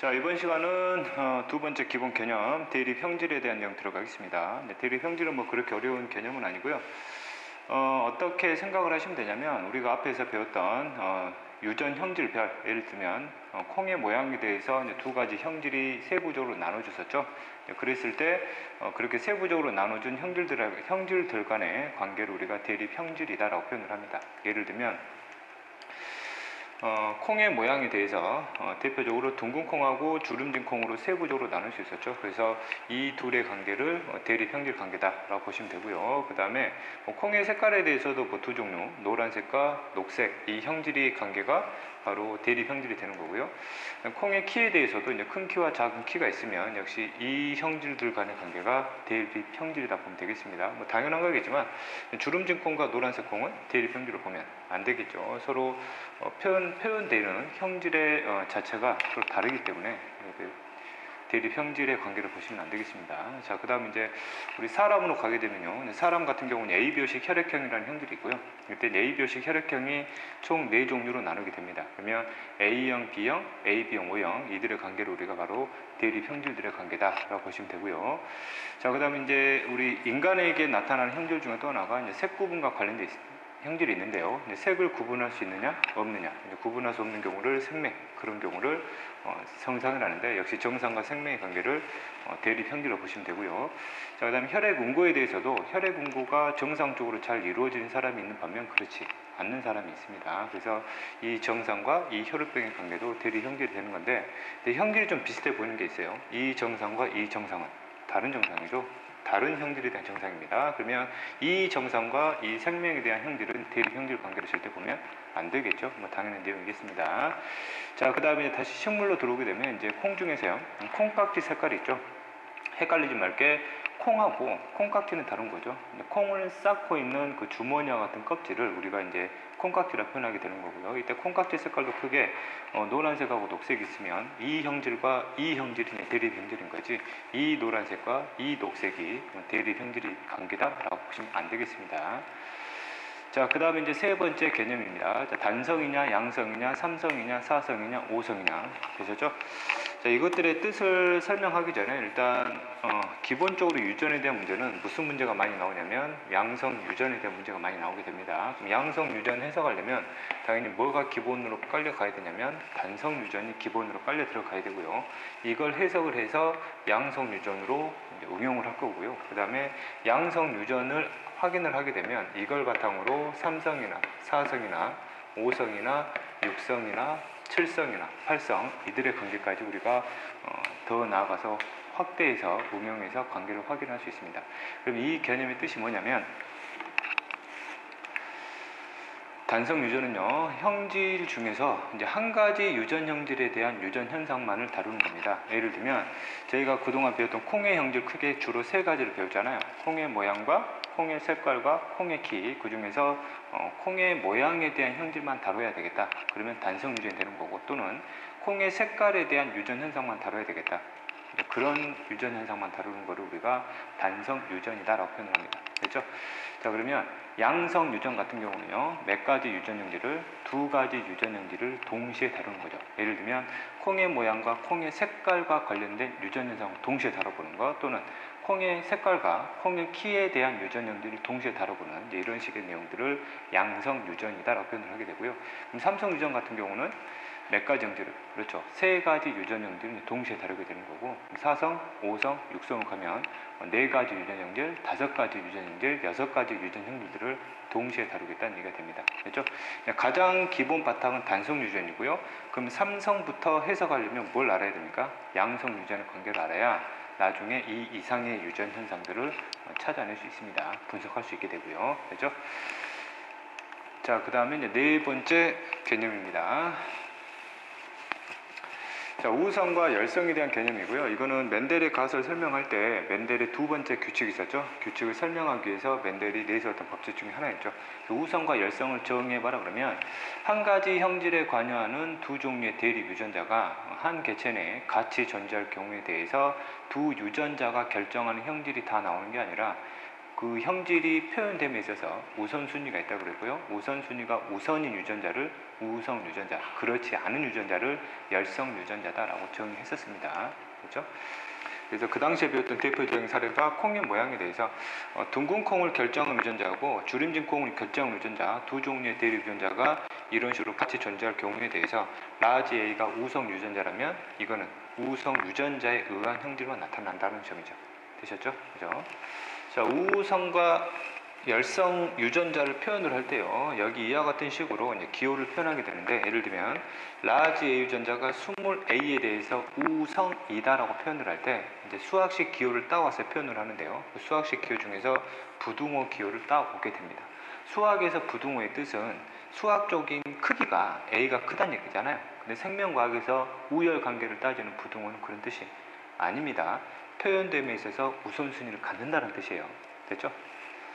자, 이번 시간은 두 번째 기본 개념 대립 형질에 대한 내용 들어가겠습니다. 대립 형질은 뭐 그렇게 어려운 개념은 아니고요. 어떻게 생각을 하시면 되냐면 우리가 앞에서 배웠던 유전 형질별, 예를 들면 콩의 모양에 대해서 이제 두 가지 형질이 세부적으로 나눠졌었죠. 그랬을 때 그렇게 세부적으로 나눠준 형질들 간의 관계를 우리가 대립 형질이다라고 표현을 합니다. 예를 들면 콩의 모양에 대해서 대표적으로 둥근 콩하고 주름진 콩으로 세부적으로 나눌 수 있었죠. 그래서 이 둘의 관계를 대립 형질 관계다라고 보시면 되고요. 그 다음에 콩의 색깔에 대해서도 뭐 두 종류, 노란색과 녹색, 이 형질이 관계가 바로 대립 형질이 되는 거고요. 콩의 키에 대해서도 이제 큰 키와 작은 키가 있으면 역시 이 형질들 간의 관계가 대립 형질이다 보면 되겠습니다. 뭐 당연한 거겠지만 주름진 콩과 노란색 콩은 대립 형질로 보면 안 되겠죠. 서로 표현되는 형질의 자체가 서로 다르기 때문에 대립 형질의 관계를 보시면 안 되겠습니다. 자, 그 다음 이제 우리 사람으로 가게 되면요. 사람 같은 경우는 ABO식 혈액형이라는 형질이 있고요. 이때 ABO식 혈액형이 총 4종류로 나누게 됩니다. 그러면 A형, B형, AB형, O형 이들의 관계를 우리가 바로 대립 형질들의 관계다라고 보시면 되고요. 자, 그 다음 이제 우리 인간에게 나타나는 형질 중에 또 하나가 이제 색 구분과 관련돼 있습니다. 형질이 있는데요. 색을 구분할 수 있느냐 없느냐, 구분할 수 없는 경우를 생맥, 그런 경우를 정상을 하는데 역시 정상과 생맥의 관계를 대립 형질로 보시면 되고요. 자, 그 다음에 혈액 운고에 대해서도 혈액 운고가 정상적으로 잘 이루어지는 사람이 있는 반면 그렇지 않는 사람이 있습니다. 그래서 이 정상과 이 혈액병의 관계도 대립 형질이 되는 건데 형질이 좀 비슷해 보이는 게 있어요. 이 정상과 이 정상은 다른 정상이죠. 다른 형질에 대한 정상입니다. 그러면 이 정상과 이 생명에 대한 형질은 대립 형질 관계로 절대 보면 안 되겠죠. 뭐 당연한 내용이겠습니다. 자, 그 다음에 다시 식물로 들어오게 되면 이제 콩 중에서요. 콩깍지 색깔이 있죠. 헷갈리지 말게 콩하고 콩깍지는 다른 거죠. 콩을 쌓고 있는 그 주머니와 같은 껍질을 우리가 이제 콩깍지라 표현하게 되는 거고요. 이때 콩깍지 색깔도 크게 노란색하고 녹색이 있으면 이 형질과 이 형질이 대립 형질인 거지, 이 노란색과 이 녹색이 대립 형질이 관계다라고 보시면 안 되겠습니다. 자, 그 다음에 이제 세 번째 개념입니다. 자, 단성이냐, 양성이냐, 삼성이냐, 사성이냐, 오성이냐 되셨죠? 자, 이것들의 뜻을 설명하기 전에 일단 기본적으로 유전에 대한 문제는 무슨 문제가 많이 나오냐면 양성 유전에 대한 문제가 많이 나오게 됩니다. 그럼 양성 유전 해석하려면 당연히 뭐가 기본으로 깔려 가야 되냐면 단성 유전이 기본으로 깔려 들어가야 되고요. 이걸 해석을 해서 양성 유전으로 이제 응용을 할 거고요. 그 다음에 양성 유전을 확인을 하게 되면 이걸 바탕으로 삼성이나 사성이나 오성이나 육성이나 7성이나 8성 이들의 관계까지 우리가 더 나아가서 확대해서 응용해서 관계를 확인할 수 있습니다. 그럼 이 개념의 뜻이 뭐냐면 단성 유전은요, 형질 중에서 이제 한 가지 유전 형질에 대한 유전 현상만을 다루는 겁니다. 예를 들면 저희가 그동안 배웠던 콩의 형질 크게 주로 세 가지를 배웠잖아요. 콩의 모양과 콩의 색깔과 콩의 키, 그 중에서 콩의 모양에 대한 형질만 다뤄야 되겠다. 그러면 단성 유전이 되는 거고, 또는 콩의 색깔에 대한 유전 현상만 다뤄야 되겠다. 그런 유전 현상만 다루는 거를 우리가 단성 유전이다라고 표현을 합니다. 됐죠? 자, 그러면 양성 유전 같은 경우는요, 몇 가지 유전 형질을 두 가지 유전 형질을 동시에 다루는 거죠. 예를 들면 콩의 모양과 콩의 색깔과 관련된 유전 현상을 동시에 다뤄보는 것, 또는 콩의 색깔과 콩의 키에 대한 유전 형질을 동시에 다뤄보는 이런 식의 내용들을 양성 유전이다라고 표현을 하게 되고요. 그럼 삼성 유전 같은 경우는 몇 가지 형질을, 그렇죠, 세 가지 유전 형질을 동시에 다루게 되는 거고, 4성, 5성, 6성을 하면 4가지 유전 형질, 5가지 유전 형질, 6가지 유전 형질들을 동시에 다루겠다는 얘기가 됩니다. 그렇죠? 가장 기본 바탕은 단성 유전이고요. 그럼 삼성부터 해석하려면 뭘 알아야 됩니까? 양성 유전의 관계를 알아야 나중에 이 이상의 유전 현상들을 찾아낼 수 있습니다. 분석할 수 있게 되고요. 그렇죠? 자, 그 다음에 이제 네 번째 개념입니다. 자, 우성과 열성에 대한 개념이고요. 이거는 멘델의 가설을 설명할 때 멘델의 두 번째 규칙이 있었죠. 규칙을 설명하기 위해서 멘델이 내세웠던 법칙 중에 하나였죠. 우성과 열성을 정의해봐라 그러면 한 가지 형질에 관여하는 두 종류의 대립 유전자가 한 개체 내에 같이 존재할 경우에 대해서 두 유전자가 결정하는 형질이 다 나오는 게 아니라 그 그 형질이 표현됨에 있어서 우선순위가 있다고 그랬고요. 우선순위가 우선인 유전자를 우성 유전자, 그렇지 않은 유전자를 열성 유전자다라고 정의했었습니다. 그렇죠? 그래서 그 당시에 배웠던 대표적인 사례가 콩의 모양에 대해서 둥근 콩을 결정한 유전자하고 주름진 콩을 결정한 유전자 두 종류의 대립 유전자가 이런 식으로 같이 존재할 경우에 대해서 라지 A가 우성 유전자라면 이거는 우성 유전자에 의한 형질만 나타난다는 점이죠. 되셨죠? 그죠? 자, 우성과 열성 유전자를 표현을 할 때요, 여기 이와 같은 식으로 이제 기호를 표현하게 되는데, 예를 들면 라지 A 유전자가 스몰 a에 대해서 우성이다라고 표현을 할 때 이제 수학식 기호를 따와서 표현을 하는데요, 그 수학식 기호 중에서 부등호 기호를 따오게 됩니다. 수학에서 부등호의 뜻은 수학적인 크기가 a가 크다는 얘기잖아요. 근데 생명과학에서 우열 관계를 따지는 부등호는 그런 뜻이 아닙니다. 표현됨에 있어서 우선순위를 갖는다는 뜻이에요. 됐죠?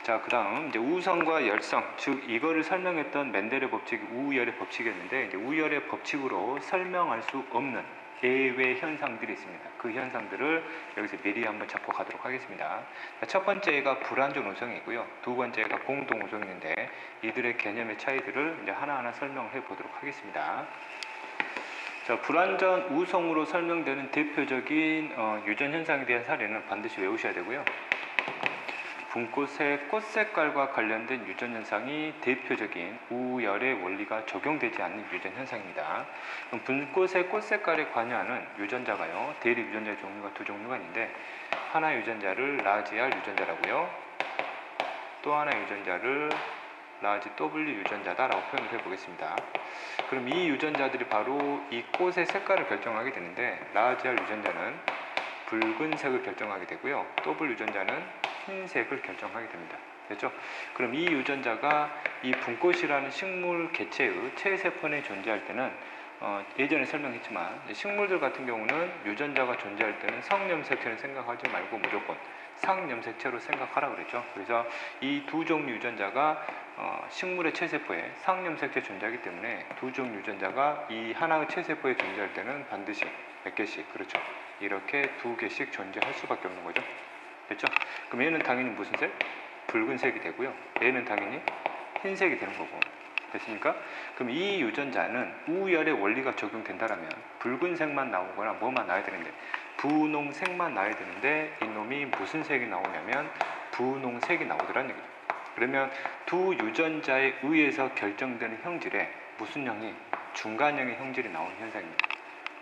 자, 그 다음 이제 우성과 열성, 즉 이거를 설명했던 멘델의 법칙이 우열의 법칙이었는데, 이제 우열의 법칙으로 설명할 수 없는 예외 현상들이 있습니다. 그 현상들을 여기서 미리 한번 잡고 가도록 하겠습니다. 자, 첫 번째가 불완전 우성이고요. 두 번째가 공동 우성인데, 이들의 개념의 차이들을 이제 하나하나 설명을 해보도록 하겠습니다. 자, 불완전 우성으로 설명되는 대표적인 유전 현상에 대한 사례는 반드시 외우셔야 되고요. 분꽃의 꽃 색깔과 관련된 유전 현상이 대표적인 우열의 원리가 적용되지 않는 유전 현상입니다. 그럼 분꽃의 꽃 색깔에 관여하는 유전자가요, 대립 유전자의 종류가 두 종류가 있는데, 하나 유전자를 라지 R 유전자라고요, 또 하나 유전자를 라지 W 유전자다라고 표현을 해보겠습니다. 그럼 이 유전자들이 바로 이 꽃의 색깔을 결정하게 되는데, 라지 R 유전자는 붉은색을 결정하게 되고요, W 유전자는 흰색을 결정하게 됩니다. 됐죠? 그럼 이 유전자가 이 분꽃이라는 식물 개체의 체세포 내에 존재할 때는 예전에 설명했지만, 식물들 같은 경우는 유전자가 존재할 때는 성염색체를 생각하지 말고 무조건 상염색체로 생각하라 그랬죠. 그래서 이 두 종류 유전자가 식물의 체세포에 상염색체 존재하기 때문에 두 종류 유전자가 이 하나의 체세포에 존재할 때는 반드시 몇 개씩, 그렇죠, 이렇게 두 개씩 존재할 수밖에 없는 거죠. 됐죠? 그럼 얘는 당연히 무슨 색? 붉은색이 되고요, 얘는 당연히 흰색이 되는 거고. 됐습니까? 그럼 이 유전자는 우열의 원리가 적용된다라면 붉은색만 나오거나 뭐만 나와야 되는데, 분홍색만 나와야 되는데, 이놈이 무슨 색이 나오냐면 분홍색이 나오더라는 얘기죠. 그러면 두 유전자에 의해서 결정되는 형질에 무슨 형이? 중간형의 형질이 나오는 현상입니다.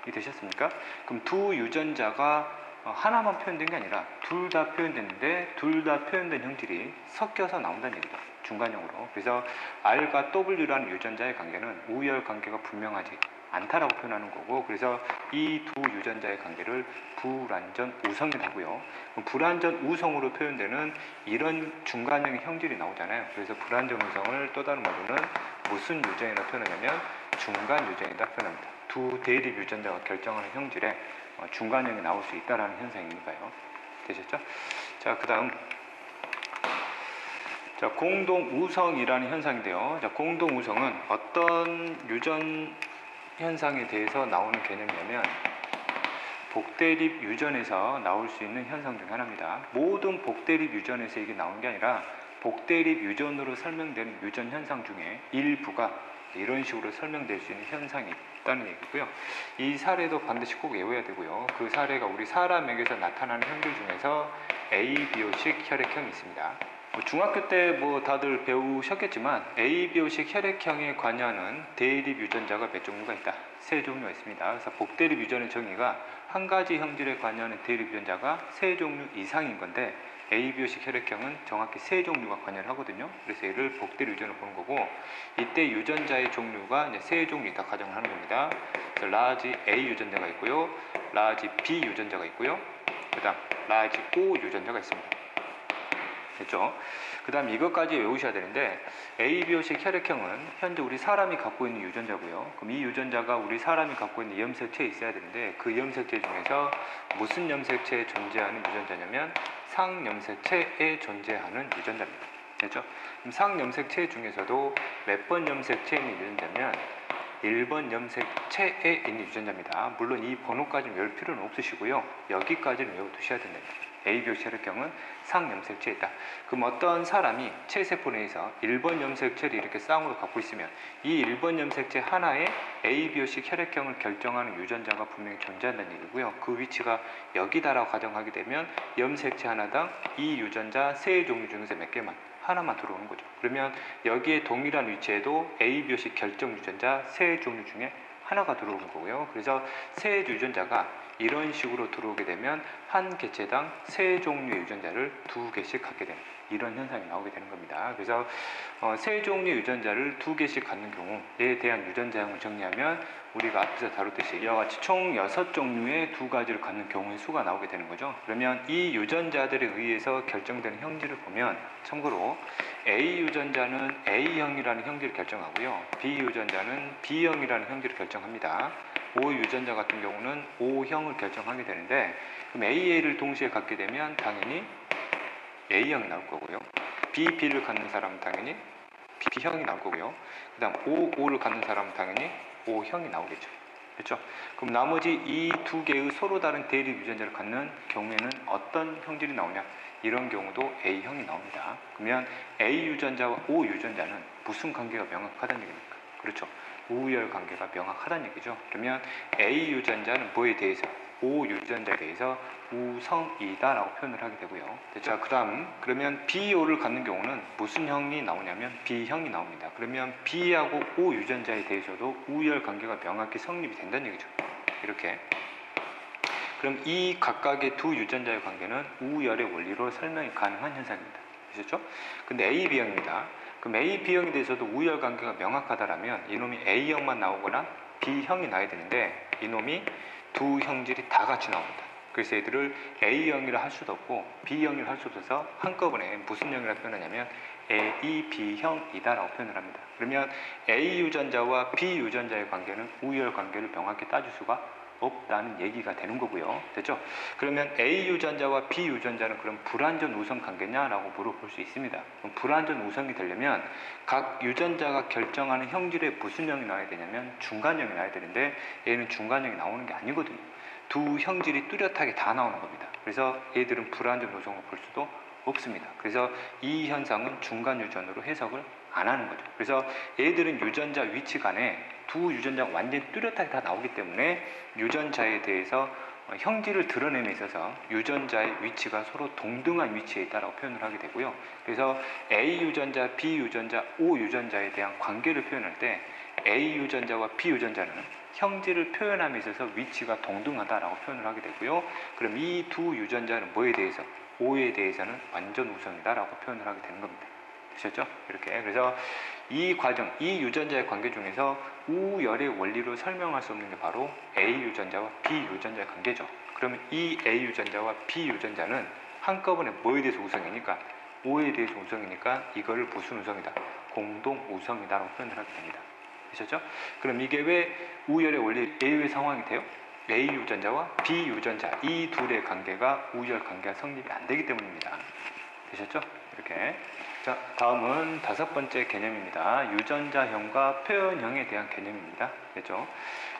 이해되셨습니까? 그럼 두 유전자가 하나만 표현된 게 아니라 둘 다 표현됐는데, 둘 다 표현된 형질이 섞여서 나온다는 얘기죠. 중간형으로. 그래서 R과 W라는 유전자의 관계는 우열 관계가 분명하지 않다라고 표현하는 거고, 그래서 이 두 유전자의 관계를 불완전 우성이라고요. 불완전 우성으로 표현되는 이런 중간형의 형질이 나오잖아요. 그래서 불완전 우성을 또 다른 말로는 무슨 유전이라 표현하냐면 중간 유전이다 표현합니다. 두 대립 유전자가 결정하는 형질에 중간형이 나올 수 있다는 현상이니까요. 되셨죠? 자, 그 다음 자, 공동 우성이라는 현상인데요. 자, 공동 우성은 어떤 유전 현상에 대해서 나오는 개념이냐면 복대립 유전에서 나올 수 있는 현상 중 하나입니다. 모든 복대립 유전에서 이게 나오는 게 아니라 복대립 유전으로 설명되는 유전 현상 중에 일부가 이런 식으로 설명될 수 있는 현상이 있다는 얘기고요. 이 사례도 반드시 꼭 외워야 되고요. 그 사례가 우리 사람에게서 나타나는 형질 중에서 ABO식 혈액형이 있습니다. 중학교 때 다들 배우셨겠지만 ABO식 혈액형에 관여하는 대립 유전자가 몇 종류가 있다? 세 종류가 있습니다. 그래서 복대립 유전의 정의가 한 가지 형질에 관여하는 대립 유전자가 세 종류 이상인 건데, ABO식 혈액형은 정확히 세 종류가 관여를 하거든요. 그래서 얘를 복대립 유전을 보는 거고, 이때 유전자의 종류가 이제 세 종류 있다 가정을 하는 겁니다. 그래서 라지 A 유전자가 있고요, 라지 B 유전자가 있고요, 그 다음 라지 O 유전자가 있습니다. 됐죠? 그 다음 이것까지 외우셔야 되는데, ABO식 혈액형은 현재 우리 사람이 갖고 있는 유전자고요. 그럼 이 유전자가 우리 사람이 갖고 있는 염색체에 있어야 되는데, 그 염색체 중에서 무슨 염색체에 존재하는 유전자냐면 상염색체에 존재하는 유전자입니다. 됐죠? 그럼 상염색체 중에서도 몇 번 염색체에 있는 유전자면 1번 염색체에 있는 유전자입니다. 물론 이 번호까지 외울 필요는 없으시고요, 여기까지는 외워두셔야 됩니다. ABO 혈액형은 상염색체에 있다. 그럼 어떤 사람이 체세포 내에서 1번 염색체를 이렇게 쌍으로 갖고 있으면 이 1번 염색체 하나에 ABO식 혈액형을 결정하는 유전자가 분명히 존재한다는 얘기고요. 그 위치가 여기다라고 가정하게 되면 염색체 하나당 이 유전자 세 종류 중에서 몇 개만 하나만 들어오는 거죠. 그러면 여기에 동일한 위치에도 ABO식 결정 유전자 세 종류 중에 하나가 들어오는 거고요. 그래서 세 유전자가 이런 식으로 들어오게 되면 한 개체당 세 종류의 유전자를 2개씩 갖게 되는 이런 현상이 나오게 되는 겁니다. 그래서 세 종류의 유전자를 2개씩 갖는 경우에 대한 유전자형을 정리하면 우리가 앞에서 다뤘듯이 이와 같이 총 6종류의 2가지를 갖는 경우의 수가 나오게 되는 거죠. 그러면 이 유전자들에 의해서 결정되는 형질을 보면 참고로 A 유전자는 A형이라는 형질을 결정하고요. B 유전자는 B형이라는 형질을 결정합니다. O 유전자 같은 경우는 O형을 결정하게 되는데 그럼 AA를 동시에 갖게 되면 당연히 A형이 나올 거고요. BB를 갖는 사람은 당연히 B형이 나올 거고요. 그 다음 OO를 갖는 사람은 당연히 O형이 나오겠죠. 그렇죠? 그럼 나머지 이 2개의 서로 다른 대립 유전자를 갖는 경우에는 어떤 형질이 나오냐? 이런 경우도 A형이 나옵니다. 그러면 A 유전자와 O 유전자는 무슨 관계가 명확하다는 얘기입니까? 그렇죠. 우열 관계가 명확하다는 얘기죠. 그러면 A 유전자는 뭐에 대해서? O 유전자에 대해서 우성이다라고 표현을 하게 되고요. 자, 그 다음 그러면 BO를 갖는 경우는 무슨 형이 나오냐면 B형이 나옵니다. 그러면 B하고 O 유전자에 대해서도 우열 관계가 명확히 성립이 된다는 얘기죠. 이렇게. 그럼 이 각각의 두 유전자의 관계는 우열의 원리로 설명이 가능한 현상입니다. 아셨죠? 근데 A, B형입니다. 그럼 A, B형에 대해서도 우열 관계가 명확하다라면 이놈이 A형만 나오거나 B형이 나야 되는데 이놈이 두 형질이 다 같이 나옵니다. 그래서 얘들을 A형이라 할 수도 없고 B형이라 할 수도 없어서 한꺼번에 무슨 형이라 표현하냐면 A, B형이다 라고 표현을 합니다. 그러면 A 유전자와 B 유전자의 관계는 우열 관계를 명확히 따질 수가 없다는 얘기가 되는 거고요. 됐죠? 그러면 A 유전자와 B 유전자는 그럼 불완전 우성 관계냐라고 물어볼 수 있습니다. 그럼 불완전 우성이 되려면 각 유전자가 결정하는 형질에 무슨 형이 나와야 되냐면 중간형이 나와야 되는데 얘는 중간형이 나오는 게 아니거든요. 두 형질이 뚜렷하게 다 나오는 겁니다. 그래서 얘들은 불완전 우성을 볼 수도 없습니다. 그래서 이 현상은 중간 유전으로 해석을 안 하는 거죠. 그래서 얘들은 유전자 위치 간에 두 유전자가 완전히 뚜렷하게 다 나오기 때문에 유전자에 대해서 형질을 드러냄에 있어서 유전자의 위치가 서로 동등한 위치에 있다라고 표현을 하게 되고요. 그래서 A 유전자, B 유전자, O 유전자에 대한 관계를 표현할 때 A 유전자와 B 유전자는 형질을 표현함에 있어서 위치가 동등하다라고 표현을 하게 되고요. 그럼 이 두 유전자는 뭐에 대해서? O에 대해서는 완전 우성이다라고 표현을 하게 되는 겁니다. 되셨죠? 이렇게. 그래서 이 과정, 이 유전자의 관계 중에서 우열의 원리로 설명할 수 없는 게 바로 A 유전자와 B 유전자의 관계죠. 그러면 이 A 유전자와 B 유전자는 한꺼번에 뭐에 대해서 우성이니까? O에 대해서 우성이니까 이거를 무슨 우성이다? 공동 우성이다라고 표현을 하게 됩니다. 되셨죠? 그럼 이게 왜 우열의 원리에 의해 상황이 돼요? A 유전자와 B 유전자 이 둘의 관계가 우열 관계가 성립이 안 되기 때문입니다. 되셨죠? 이렇게. 자, 다음은 5번째 개념입니다. 유전자형과 표현형에 대한 개념입니다. 됐죠?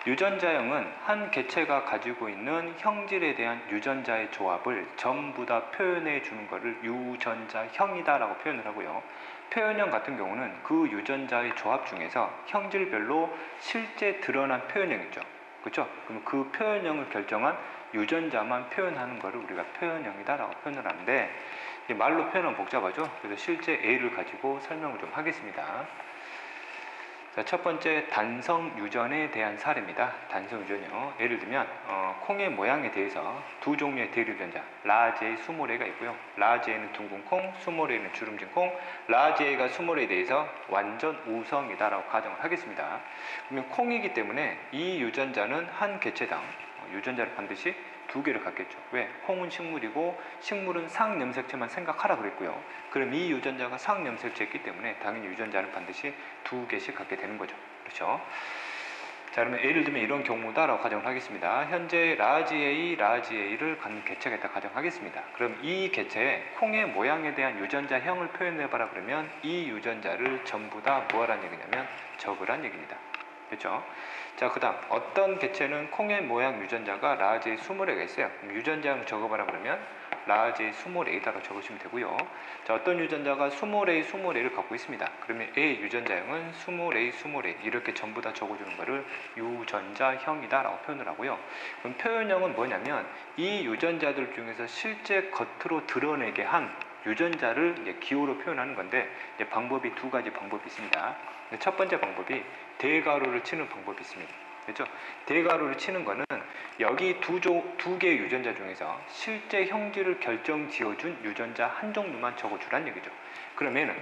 유전자형은 한 개체가 가지고 있는 형질에 대한 유전자의 조합을 전부 다 표현해 주는 것을 유전자형이다라고 표현을 하고요. 표현형 같은 경우는 그 유전자의 조합 중에서 형질별로 실제 드러난 표현형 있죠. 그렇죠? 그럼 그 표현형을 결정한 유전자만 표현하는 것을 우리가 표현형이다라고 표현을 하는데 말로 표현은 복잡하죠. 그래서 실제 A를 가지고 설명을 좀 하겠습니다. 자, 첫 번째 단성 유전에 대한 사례입니다. 단성 유전이요. 예를 들면 콩의 모양에 대해서 두 종류의 대립 유전자 라지에, 수모레가 있고요. 라지에는 둥근 콩, 수모레는 주름진 콩. 라지에가 수모레에 대해서 완전 우성이다라고 가정을 하겠습니다. 그러면 콩이기 때문에 이 유전자는 한 개체당 유전자를 반드시 2개를 갖겠죠. 왜? 콩은 식물이고 식물은 상염색체만 생각하라 그랬고요. 그럼 이 유전자가 상염색체이기 때문에 당연히 유전자는 반드시 2개씩 갖게 되는 거죠. 그렇죠? 자, 그러면 예를 들면 이런 경우다라고 가정을 하겠습니다. 현재 라지에이를 갖는 개체가 있다 가정하겠습니다. 그럼 이 개체의 콩의 모양에 대한 유전자형을 표현해봐라 그러면 이 유전자를 전부 다 뭐하라는 얘기냐면 적으란 얘기입니다. 그렇죠? 자, 그 다음 어떤 개체는 콩의 모양 유전자가 라지에 20개가 있어요. 그럼 유전자형 적어봐라 그러면 large, small a다라고 적으시면 되고요. 자, 어떤 유전자가 small a, small a를 갖고 있습니다. 그러면 A 유전자형은 small a, small a 이렇게 전부 다 적어주는 거를 유전자형이다 라고 표현을 하고요. 그럼 표현형은 뭐냐면 이 유전자들 중에서 실제 겉으로 드러내게 한 유전자를 이제 기호로 표현하는 건데, 이제 방법이 두 가지 방법이 있습니다. 첫 번째 방법이 대괄호를 치는 방법이 있습니다. 그렇죠? 대괄호를 치는 거는 여기 두 개의 유전자 중에서 실제 형질을 결정 지어준 유전자 한 종류만 적어주란 얘기죠. 그러면은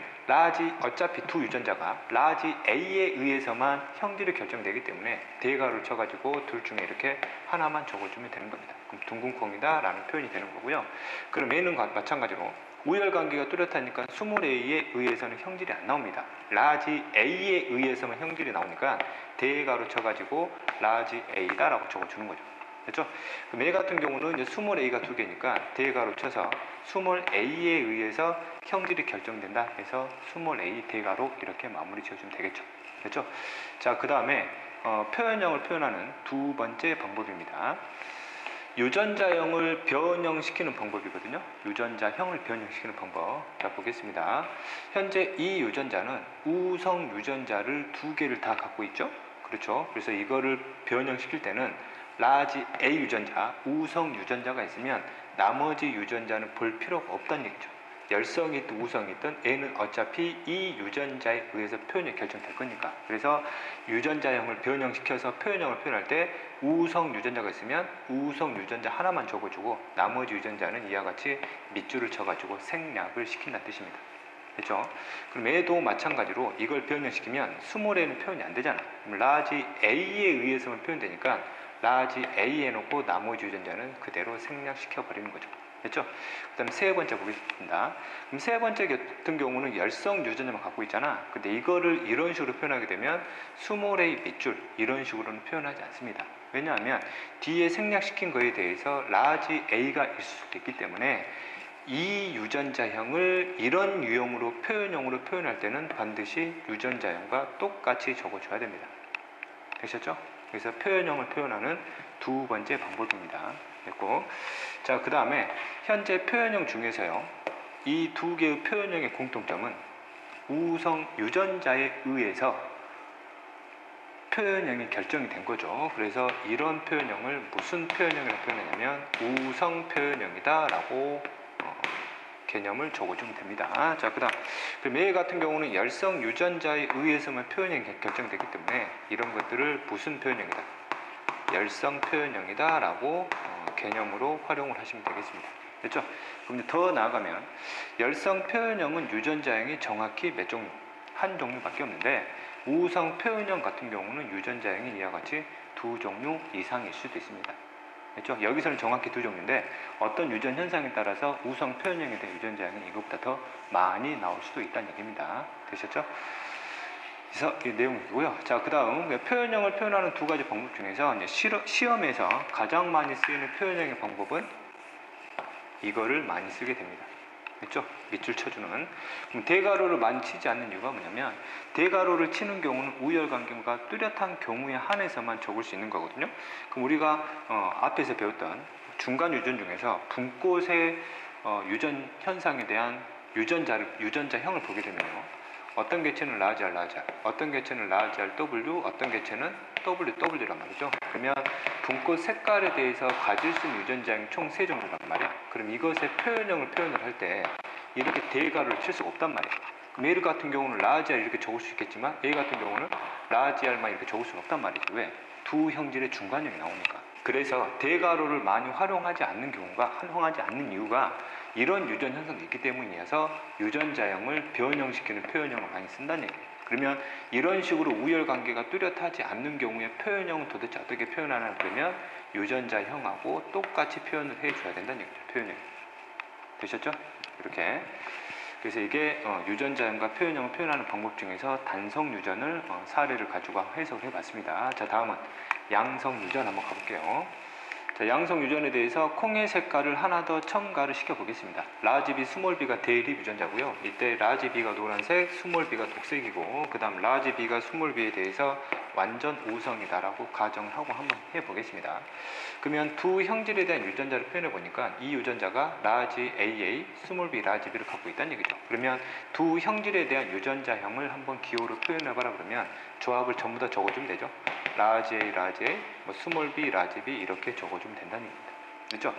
어차피 두 유전자가 라지 A에 의해서만 형질이 결정되기 때문에 대괄호를 쳐가지고 둘 중에 이렇게 하나만 적어주면 되는 겁니다. 그럼 둥근콩이다 라는 표현이 되는 거고요. 그럼 얘는 마찬가지로 우열관계가 뚜렷하니까 스몰 a에 의해서는 형질이 안 나옵니다. 라지 a에 의해서만 형질이 나오니까 대괄호 쳐가지고 라지 a다 라고 적어주는 거죠. 그렇죠? 그럼 얘 같은 경우는 이제 스몰 a가 두 개니까 대괄호 쳐서 스몰 a에 의해서 형질이 결정된다 해서 스몰 a 대괄호 이렇게 마무리 지어주면 되겠죠. 그렇죠? 자, 그 다음에 표현형을 표현하는 두 번째 방법입니다. 유전자형을 변형시키는 방법이거든요. 유전자형을 변형시키는 방법. 자, 보겠습니다. 현재 이 유전자는 우성 유전자를 두 개를 다 갖고 있죠. 그렇죠. 그래서 이거를 변형시킬 때는 라지 A 유전자, 우성 유전자가 있으면 나머지 유전자는 볼 필요가 없다는 얘기죠. 열성이 있든 우성이 있든 A는 어차피 이 유전자에 의해서 표현이 결정될 거니까. 그래서 유전자형을 변형시켜서 표현형을 표현할 때 우성 유전자가 있으면 우성 유전자 하나만 적어주고 나머지 유전자는 이와 같이 밑줄을 쳐가지고 생략을 시킨다는 뜻입니다. 그렇죠? 그럼 얘도 마찬가지로 이걸 변형시키면 스몰 a는 표현이 안 되잖아. 그럼 라지 a에 의해서만 표현되니까 라지 a 해놓고 나머지 유전자는 그대로 생략시켜 버리는 거죠. 됐죠? 그 다음에 세 번째 보겠습니다. 그럼 세 번째 같은 경우는 열성 유전자만 갖고 있잖아. 근데 이거를 이런 식으로 표현하게 되면 스몰 a 밑줄 이런 식으로는 표현하지 않습니다. 왜냐하면 뒤에 생략시킨 거에 대해서 라지 a가 있을 수도 있기 때문에 이 유전자형을 이런 유형으로 표현형으로 표현할 때는 반드시 유전자형과 똑같이 적어줘야 됩니다. 되셨죠? 그래서 표현형을 표현하는 두 번째 방법입니다. 됐고, 자, 그 다음에 현재 표현형 중에서요, 이 두 개의 표현형의 공통점은 우성 유전자에 의해서 표현형이 결정이 된 거죠. 그래서 이런 표현형을 무슨 표현형이라고 표현하냐면 우성 표현형이다 라고 개념을 적어주면 됩니다. 자, 그 다음 얘 같은 경우는 열성 유전자에 의해서만 표현형이 결정되기 때문에 이런 것들을 무슨 표현형이다, 열성 표현형이다 라고 개념으로 활용을 하시면 되겠습니다. 됐죠? 그럼 더 나아가면 열성 표현형은 유전자형이 정확히 몇 종류? 한 종류밖에 없는데 우성 표현형 같은 경우는 유전자형이 이와 같이 두 종류 이상일 수도 있습니다. 그렇죠? 여기서는 정확히 두 종류인데 어떤 유전 현상에 따라서 우성 표현형에 대한 유전자형이 이것보다 더 많이 나올 수도 있다는 얘기입니다. 되셨죠? 그래서 이 내용이고요. 자, 그 다음 표현형을 표현하는 두 가지 방법 중에서 이제 시험에서 가장 많이 쓰이는 표현형의 방법은 이거를 많이 쓰게 됩니다. 그렇죠? 밑줄 쳐주는. 그럼 대괄호를 많이 치지 않는 이유가 뭐냐면 대괄호를 치는 경우는 우열관계가 뚜렷한 경우에 한해서만 적을 수 있는 거거든요. 그럼 우리가 앞에서 배웠던 중간 유전 중에서 분꽃의 유전 현상에 대한 유전자형을 보게 되면요, 어떤 개체는 라지 R, 어떤 개체는 라지 R W, 어떤 개체는 WW란 말이죠. 그러면 분꽃 색깔에 대해서 가질 수 있는 유전자형이 총 3종류란 말이야. 그럼 이것의 표현형을 표현을 할 때 이렇게 대괄호를 칠 수가 없단 말이야. 그럼 얘 같은 경우는 라지 R 이렇게 적을 수 있겠지만 얘 같은 경우는 라지 R만 이렇게 적을 수는 없단 말이죠. 왜? 두 형질의 중간형이 나오니까. 그래서 대괄호를 많이 활용하지 않는 이유가 이런 유전 현상이 있기 때문이어서 유전자형을 변형시키는 표현형을 많이 쓴다는 얘기예요. 그러면 이런 식으로 우열관계가 뚜렷하지 않는 경우에 표현형은 도대체 어떻게 표현하냐 그러면 유전자형하고 똑같이 표현을 해줘야 된다는 얘기죠. 표현형. 되셨죠? 이렇게. 그래서 이게 유전자형과 표현형을 표현하는 방법 중에서 단성 유전을 사례를 가지고 해석을 해봤습니다. 자, 다음은 양성 유전 한번 가볼게요. 자, 양성 유전에 대해서 콩의 색깔을 하나 더 첨가를 시켜보겠습니다. 라지 B, 스몰 b가 대립 유전자고요. 이때 라지 B가 노란색, 스몰 b가 녹색이고, 그 다음 라지 B가 스몰 b에 대해서 완전 우성이다라고 가정을 하고 한번 해보겠습니다. 그러면 두 형질에 대한 유전자를 표현해 보니까 이 유전자가 라지 AA, 스몰 b, 라지 B를 갖고 있다는 얘기죠. 그러면 두 형질에 대한 유전자형을 한번 기호로 표현해봐라 그러면 조합을 전부 다 적어주면 되죠. 라지 A, 라지 A, 뭐 스몰 b, 라지 B 이렇게 적어주면 된다는 얘기입니다. 그렇죠?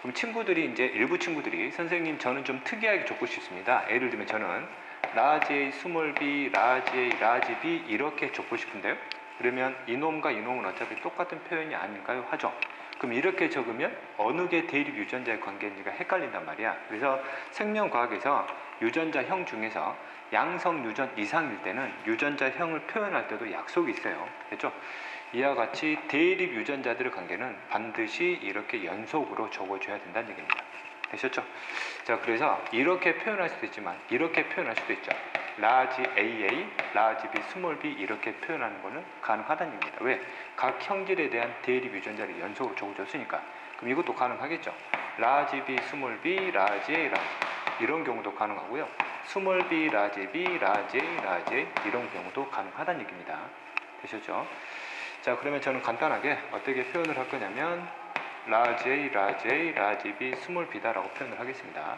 그럼 친구들이 이제 일부 친구들이 선생님 저는 좀 특이하게 적고 싶습니다. 예를 들면 저는 라지 A, 스몰 b, 라지 A, 라지 B 이렇게 적고 싶은데요. 그러면 이놈과 이놈은 어차피 똑같은 표현이 아닐까요? 하죠. 그럼 이렇게 적으면 어느 게 대립 유전자의 관계인지가 헷갈린단 말이야. 그래서 생명과학에서 유전자형 중에서 양성 유전 이상일 때는 유전자형을 표현할 때도 약속이 있어요. 됐죠? 이와 같이 대립 유전자들의 관계는 반드시 이렇게 연속으로 적어줘야 된다는 얘기입니다. 되셨죠? 자, 그래서 이렇게 표현할 수도 있지만 이렇게 표현할 수도 있죠. 라지 AA, 라지 B, 스몰 b 이렇게 표현하는 것은 가능하다는 얘기입니다. 왜? 각 형질에 대한 대립 유전자를 연속으로 적어줬으니까. 그럼 이것도 가능하겠죠. 라지 B, 스몰 b, 라지 A, 라지 이런 경우도 가능하고요. 스몰 b, 라지 B, 라지 A, 라지 A 이런 경우도 가능하다는 얘기입니다. 되셨죠? 자, 그러면 저는 간단하게 어떻게 표현을 할 거냐면 라지 A, 라지 A, 라지 B, 스몰 b다라고 표현을 하겠습니다.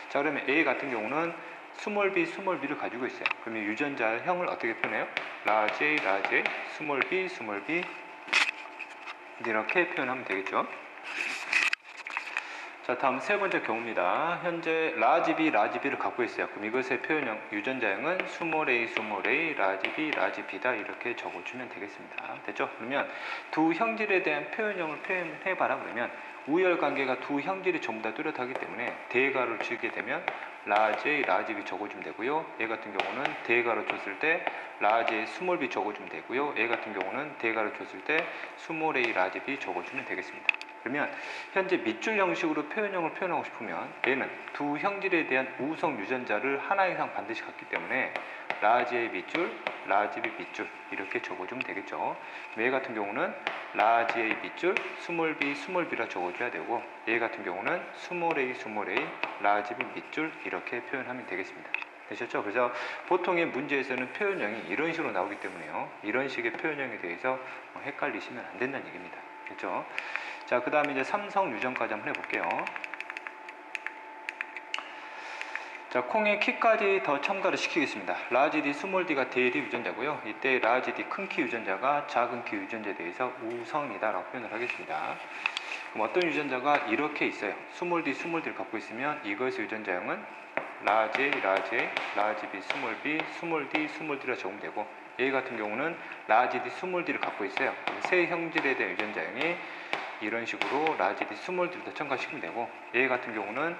자, 그러면 A 같은 경우는 스몰 b, 스몰 b를 가지고 있어요. 그러면 유전자형을 어떻게 표현해요? 라지 A, 라지 A, 스몰 b, 스몰 b 이렇게 표현하면 되겠죠. 자, 다음 세 번째 경우입니다. 현재 라지 B, 라지 B를 갖고 있어요. 그럼 이것의 표현형 유전자형은 스몰 A, 스몰 A, 라지 B, 라지 B다 이렇게 적어주면 되겠습니다. 됐죠? 그러면 두 형질에 대한 표현형을 표현해봐라 그러면 우열관계가 두 형질이 전부 다 뚜렷하기 때문에 대가로 치게 되면 라지 A, 라지 B 적어주면 되고요. 얘 같은 경우는 대가로 쳤을 때 라지 A, 스몰 B 적어주면 되고요. 얘 같은 경우는 대가로 쳤을 때 스몰 A, 라지 B 적어주면 되겠습니다. 그러면 현재 밑줄 형식으로 표현형을 표현하고 싶으면 얘는 두 형질에 대한 우성 유전자를 하나 이상 반드시 갖기 때문에 라지 A 밑줄, 라지 B 밑줄 이렇게 적어주면 되겠죠. 얘 같은 경우는 라지 A 밑줄, 스몰 B, 스몰 B라 적어줘야 되고 얘 같은 경우는 스몰 A, 스몰 A, 라지 B 밑줄 이렇게 표현하면 되겠습니다. 되셨죠? 그래서 보통의 문제에서는 표현형이 이런 식으로 나오기 때문에요. 이런 식의 표현형에 대해서 헷갈리시면 안 된다는 얘기입니다. 됐죠? 자, 그 다음에 이제 삼성 유전까지 한번 해볼게요. 자, 콩의 키까지 더 첨가를 시키겠습니다. 라지 D, 스몰 d가 대립 유전자고요. 이때 라지 D 큰 키 유전자가 작은 키 유전자에 대해서 우성이다라고 표현을 하겠습니다. 그럼 어떤 유전자가 이렇게 있어요. 스몰 D, 스몰 D를 갖고 있으면 이것의 유전자형은 라지 A, 라지 A, 라지 B, 스몰 B, 스몰 D, 스몰 D라 적으면 되고 얘 같은 경우는 라지 D, 스몰 D를 갖고 있어요. 세 형질에 대한 유전자형이 이런 식으로 라지 D, 스몰 D를 더 첨가시키면 되고 얘 같은 경우는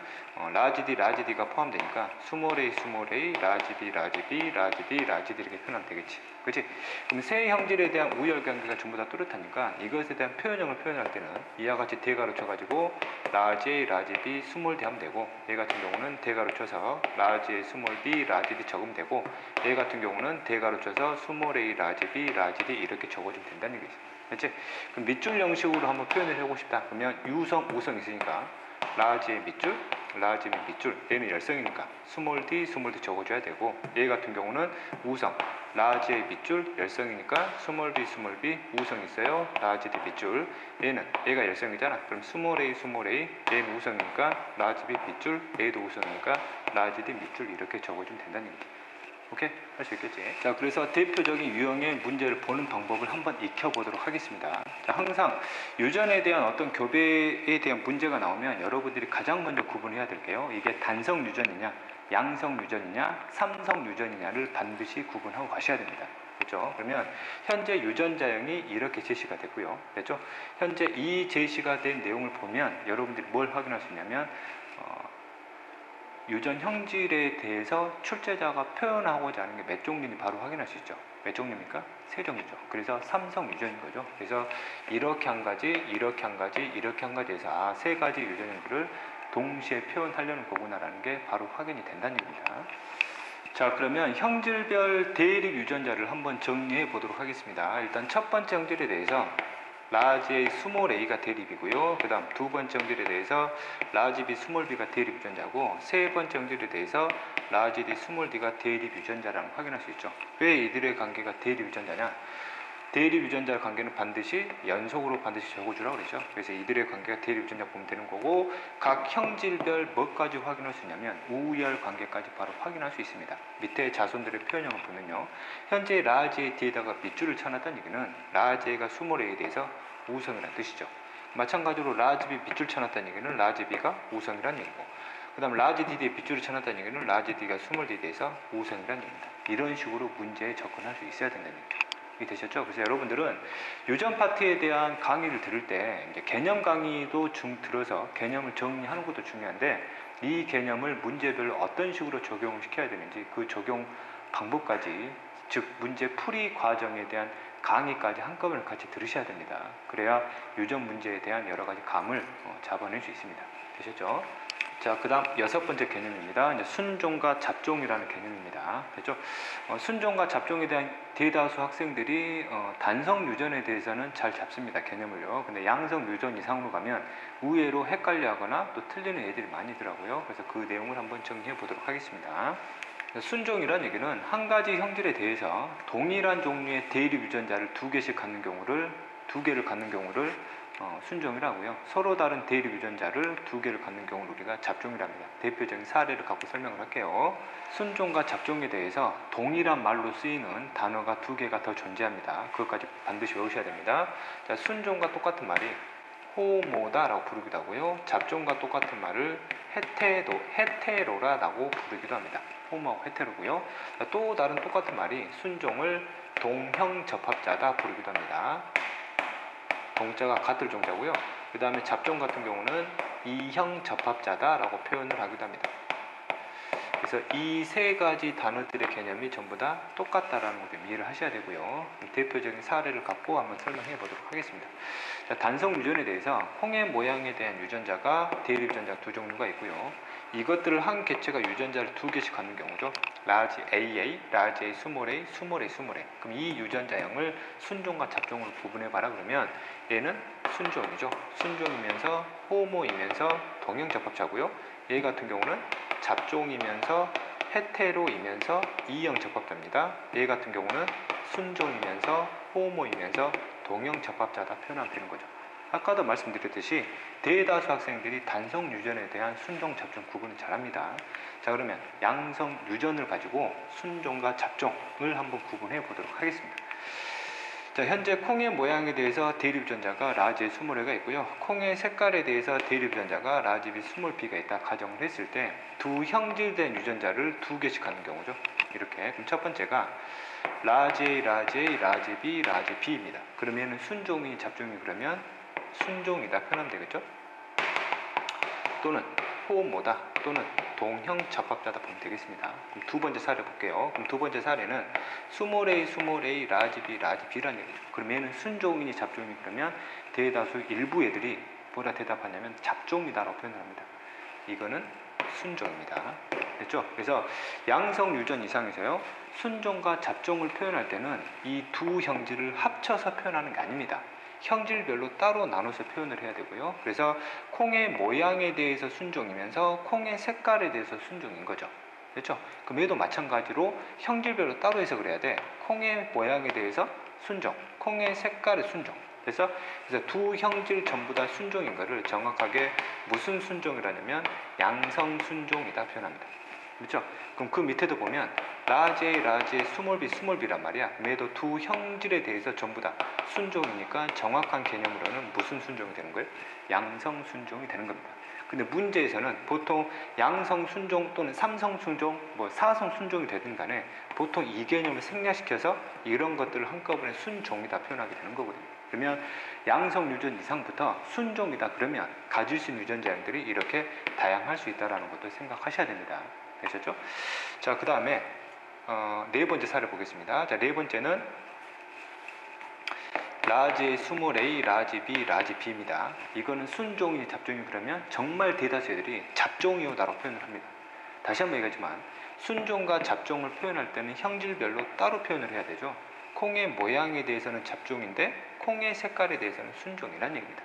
라지 D, 라지 D가 포함되니까 스몰 A, 스몰 A, 라지 B, 라지 B, 라지 D, 라지 D 이렇게 표현하면 되겠지. 그치? 그럼 세 형질에 대한 우열관계가 전부 다 뚜렷하니까 이것에 대한 표현형을 표현할 때는 이와 같이 대가로 쳐가지고 라지 A, 라지 B, 스몰 D 하면 되고 얘 같은 경우는 대가로 쳐서 라지 A, 스몰 B, 라지 D 적으면 되고 얘 같은 경우는 대가로 쳐서 스몰 A, 라지 B, 라지 D 이렇게 적어주면 된다는 얘기죠. 그렇지? 그럼 밑줄 형식으로 한번 표현을 해보고 싶다. 그러면 유성, 우성 있으니까 라지의 밑줄, 라지 B 밑줄 얘는 열성이니까 스몰 D, 스몰 D 적어줘야 되고 얘 같은 경우는 우성, 라지의 밑줄 열성이니까 스몰 B, 스몰 B 우성 있어요. 라지 D 밑줄 얘가 열성이잖아. 그럼 스몰 A, 스몰 A 얘는 우성이니까 라지 B 밑줄 얘도 우성이니까 라지 D 밑줄 이렇게 적어주면 된다는 얘기입니다. 오케이? 할 수 있겠지? 자, 그래서 대표적인 유형의 문제를 보는 방법을 한번 익혀보도록 하겠습니다. 자, 항상 유전에 대한 어떤 교배에 대한 문제가 나오면 여러분들이 가장 먼저 구분해야 될게요. 이게 단성 유전이냐, 양성 유전이냐, 삼성 유전이냐를 반드시 구분하고 가셔야 됩니다. 그렇죠? 그러면 현재 유전자형이 이렇게 제시가 됐고요. 됐죠? 현재 이 제시가 된 내용을 보면 여러분들이 뭘 확인할 수 있냐면 유전 형질에 대해서 출제자가 표현하고자 하는 게 몇 종류인지 바로 확인할 수 있죠. 몇 종류입니까? 세 종류죠. 그래서 삼성 유전인 거죠. 그래서 이렇게 한 가지, 이렇게 한 가지, 이렇게 한 가지 해서 세 가지 유전형들을 동시에 표현하려는 거구나라는 게 바로 확인이 된다는 얘기입니다. 자, 그러면 형질별 대립 유전자를 한번 정리해 보도록 하겠습니다. 일단 첫 번째 형질에 대해서 라지 A, 스몰 A가 대립이고요. 그 다음 두 번째 형질에 대해서 라지 B, 스몰 B가 대립 유전자고, 세 번째 형질에 대해서 라지 D, 스몰 D가 대립 유전자라는 걸 확인할 수 있죠. 왜 이들의 관계가 대립 유전자냐? 대립 유전자 관계는 반드시 연속으로 반드시 적어주라고 그러죠. 그래서 이들의 관계가 대립 유전자 보면 되는 거고, 각 형질별 뭐까지 확인할 수 있냐면 우열 관계까지 바로 확인할 수 있습니다. 밑에 자손들의 표현형을 보면요, 현재 라지 A D에다가 밑줄을 쳐놨다는 얘기는 라지 A가 스몰 A에 대해서 우성이라는 뜻이죠. 마찬가지로 라지 B 밑줄 쳐놨다는 얘기는 라지 B가 우성이라는 얘기고, 그 다음 라지 D에 밑줄을 쳐놨다는 얘기는 라지 D가 스몰 D에 대해서 우성이라는 얘기입니다. 이런 식으로 문제에 접근할 수 있어야 된다는 얘기죠. 되셨죠? 그래서 여러분들은 유전 파트에 대한 강의를 들을 때 이제 개념 강의도 들어서 개념을 정리하는 것도 중요한데, 이 개념을 문제별로 어떤 식으로 적용을 시켜야 되는지 그 적용 방법까지, 즉 문제 풀이 과정에 대한 강의까지 한꺼번에 같이 들으셔야 됩니다. 그래야 유전 문제에 대한 여러 가지 감을 잡아낼 수 있습니다. 되셨죠? 자, 그 다음 여섯 번째 개념입니다. 이제 순종과 잡종이라는 개념입니다. 됐죠? 순종과 잡종에 대한 대다수 학생들이 단성 유전에 대해서는 잘 잡습니다. 개념을요. 근데 양성 유전 이상으로 가면 의외로 헷갈려 하거나 또 틀리는 애들이 많이 있더라고요. 그래서 그 내용을 한번 정리해 보도록 하겠습니다. 순종이라는 얘기는 한 가지 형질에 대해서 동일한 종류의 대립 유전자를 두 개를 갖는 경우를 순종이라고요. 서로 다른 대립 유전자를 두 개를 갖는 경우를 우리가 잡종이랍니다. 대표적인 사례를 갖고 설명을 할게요. 순종과 잡종에 대해서 동일한 말로 쓰이는 단어가 두 개가 더 존재합니다. 그것까지 반드시 외우셔야 됩니다. 자, 순종과 똑같은 말이 호모다라고 부르기도 하고요. 잡종과 똑같은 말을 헤테로라라고 부르기도 합니다. 호모하고 헤테로고요. 또 다른 똑같은 말이 순종을 동형접합자다 부르기도 합니다. 동자가 같을 종자고요. 그 다음에 잡종 같은 경우는 이형접합자다라고 표현을 하기도 합니다. 그래서 이 세 가지 단어들의 개념이 전부 다 똑같다라는 걸 좀 이해를 하셔야 되고요. 대표적인 사례를 갖고 한번 설명해 보도록 하겠습니다. 자, 단성 유전에 대해서 콩의 모양에 대한 유전자가 대립 유전자 두 종류가 있고요. 이것들을 한 개체가 유전자를 두 개씩 갖는 경우죠. 라지 AA, 라지 A, 스몰 A, 스몰 A, 스몰 A. 그럼 이 유전자형을 순종과 잡종으로 구분해 봐라 그러면 얘는 순종이죠. 순종이면서 호모이면서 동형접합자고요. 얘 같은 경우는 잡종이면서 헤테로이면서 이형접합자입니다. 얘 같은 경우는 순종이면서 호모이면서 동형접합자다 표현하면 되는 거죠. 아까도 말씀드렸듯이 대다수 학생들이 단성 유전에 대한 순종, 잡종 구분을 잘합니다. 자, 그러면 양성 유전을 가지고 순종과 잡종을 한번 구분해 보도록 하겠습니다. 자, 현재 콩의 모양에 대해서 대립 유전자가 라지 A, 스몰 A가 있고요. 콩의 색깔에 대해서 대립 유전자가 라지 B, 스몰 B가 있다 가정을 했을 때 두 형질된 유전자를 두 개씩 갖는 경우죠. 이렇게. 그럼 첫 번째가 라지 A, 라지 A, 라지 B, 라지 B입니다. 그러면 순종이 잡종이 그러면 순종이다 표현하면 되겠죠. 또는 호모다 또는 동형접합자다 보면 되겠습니다. 그럼 두 번째 사례 볼게요. 그럼 두 번째 사례는 스몰 A, 스몰 A, 라지 B, 라지 B라는 얘기죠. 그럼 얘는 순종이니 잡종이니 그러면 대다수 일부 애들이 뭐라 대답하냐면 잡종이다라고 표현을 합니다. 이거는 순종입니다. 됐죠? 그래서 양성 유전 이상에서요, 순종과 잡종을 표현할 때는 이 두 형질을 합쳐서 표현하는 게 아닙니다. 형질별로 따로 나눠서 표현을 해야 되고요. 그래서 콩의 모양에 대해서 순종이면서 콩의 색깔에 대해서 순종인 거죠. 그렇죠? 그럼 얘도 마찬가지로 형질별로 따로 해석을 해야 돼. 콩의 모양에 대해서 순종, 콩의 색깔의 순종. 그래서 두 형질 전부 다 순종인 거를 정확하게 무슨 순종이라냐면 양성 순종이다 표현합니다. 그렇죠? 그럼 그 밑에도 보면 라지 A, 라지 A, 스몰 B, 스몰 B란 말이야. 얘도 두 형질에 대해서 전부 다 순종이니까 정확한 개념으로는 무슨 순종이 되는 거예요? 양성 순종이 되는 겁니다. 근데 문제에서는 보통 양성 순종 또는 삼성 순종, 사성 순종이 되든 간에 보통 이 개념을 생략시켜서 이런 것들을 한꺼번에 순종이다 표현하게 되는 거거든요. 그러면 양성 유전 이상부터 순종이다 그러면 가질 수 있는 유전자형들이 이렇게 다양할 수 있다는 것도 생각하셔야 됩니다. 되셨죠? 자, 그 다음에 네 번째 사례 보겠습니다. 자, 네 번째는 라지 A, 스몰 A, 라지 B, 라지 B입니다. 이거는 순종이 잡종이 그러면 정말 대다수 애들이 잡종이오다라고 표현을 합니다. 다시 한번 얘기하지만 순종과 잡종을 표현할 때는 형질별로 따로 표현을 해야 되죠. 콩의 모양에 대해서는 잡종인데 콩의 색깔에 대해서는 순종이라는 얘기입니다.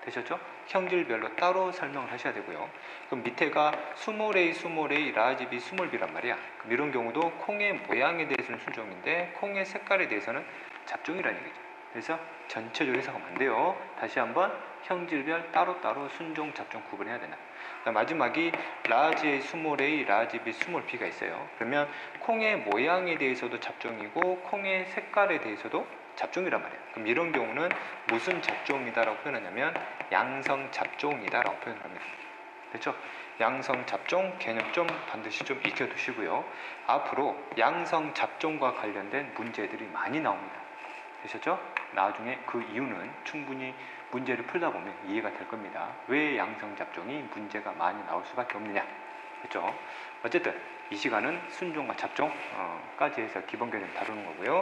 되셨죠? 형질별로 따로 설명을 하셔야 되고요. 그럼 밑에가 스몰 a, 라지 b, 스몰 b란 말이야. 그럼 이런 경우도 콩의 모양에 대해서는 순종인데 콩의 색깔에 대해서는 잡종이라는 얘기죠. 그래서 전체적으로 해석하면 안 돼요. 다시 한번 형질별 따로따로 순종, 잡종 구분해야 되나. 마지막이 라지 A, 스몰 a, 라지 b, 스몰 b가 있어요. 그러면 콩의 모양에 대해서도 잡종이고 콩의 색깔에 대해서도 잡종이란 말이에요. 그럼 이런 경우는 무슨 잡종이다라고 표현하냐면 양성 잡종이다라고 표현합니다. 그렇죠? 양성 잡종 개념 좀 반드시 좀 익혀두시고요. 앞으로 양성 잡종과 관련된 문제들이 많이 나옵니다. 되셨죠? 나중에 그 이유는 충분히 문제를 풀다 보면 이해가 될 겁니다. 왜 양성 잡종이 문제가 많이 나올 수밖에 없느냐. 그렇죠? 어쨌든 이 시간은 순종과 잡종까지 해서 기본 개념 다루는 거고요.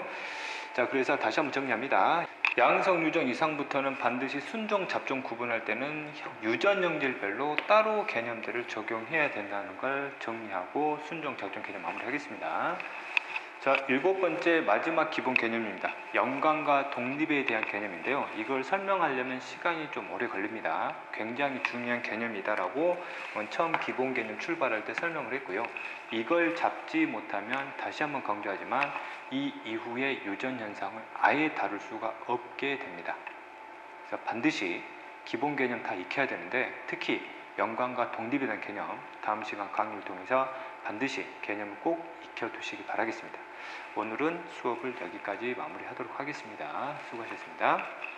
자, 그래서 다시 한번 정리합니다. 양성 유전 이상부터는 반드시 순종, 잡종 구분할 때는 유전 형질별로 따로 개념들을 적용해야 된다는 걸 정리하고 순종, 잡종 개념 마무리하겠습니다. 자, 7번째 마지막 기본 개념입니다. 연관과 독립에 대한 개념인데요. 이걸 설명하려면 시간이 좀 오래 걸립니다. 굉장히 중요한 개념이다라고 처음 기본 개념 출발할 때 설명을 했고요. 이걸 잡지 못하면 다시 한번 강조하지만 이 이후의 유전 현상을 아예 다룰 수가 없게 됩니다. 그래서 반드시 기본 개념 다 익혀야 되는데 특히 연관과 독립에 대한 개념 다음 시간 강의를 통해서 반드시 개념을 꼭 익혀두시기 바라겠습니다. 오늘은 수업을 여기까지 마무리하도록 하겠습니다. 수고하셨습니다.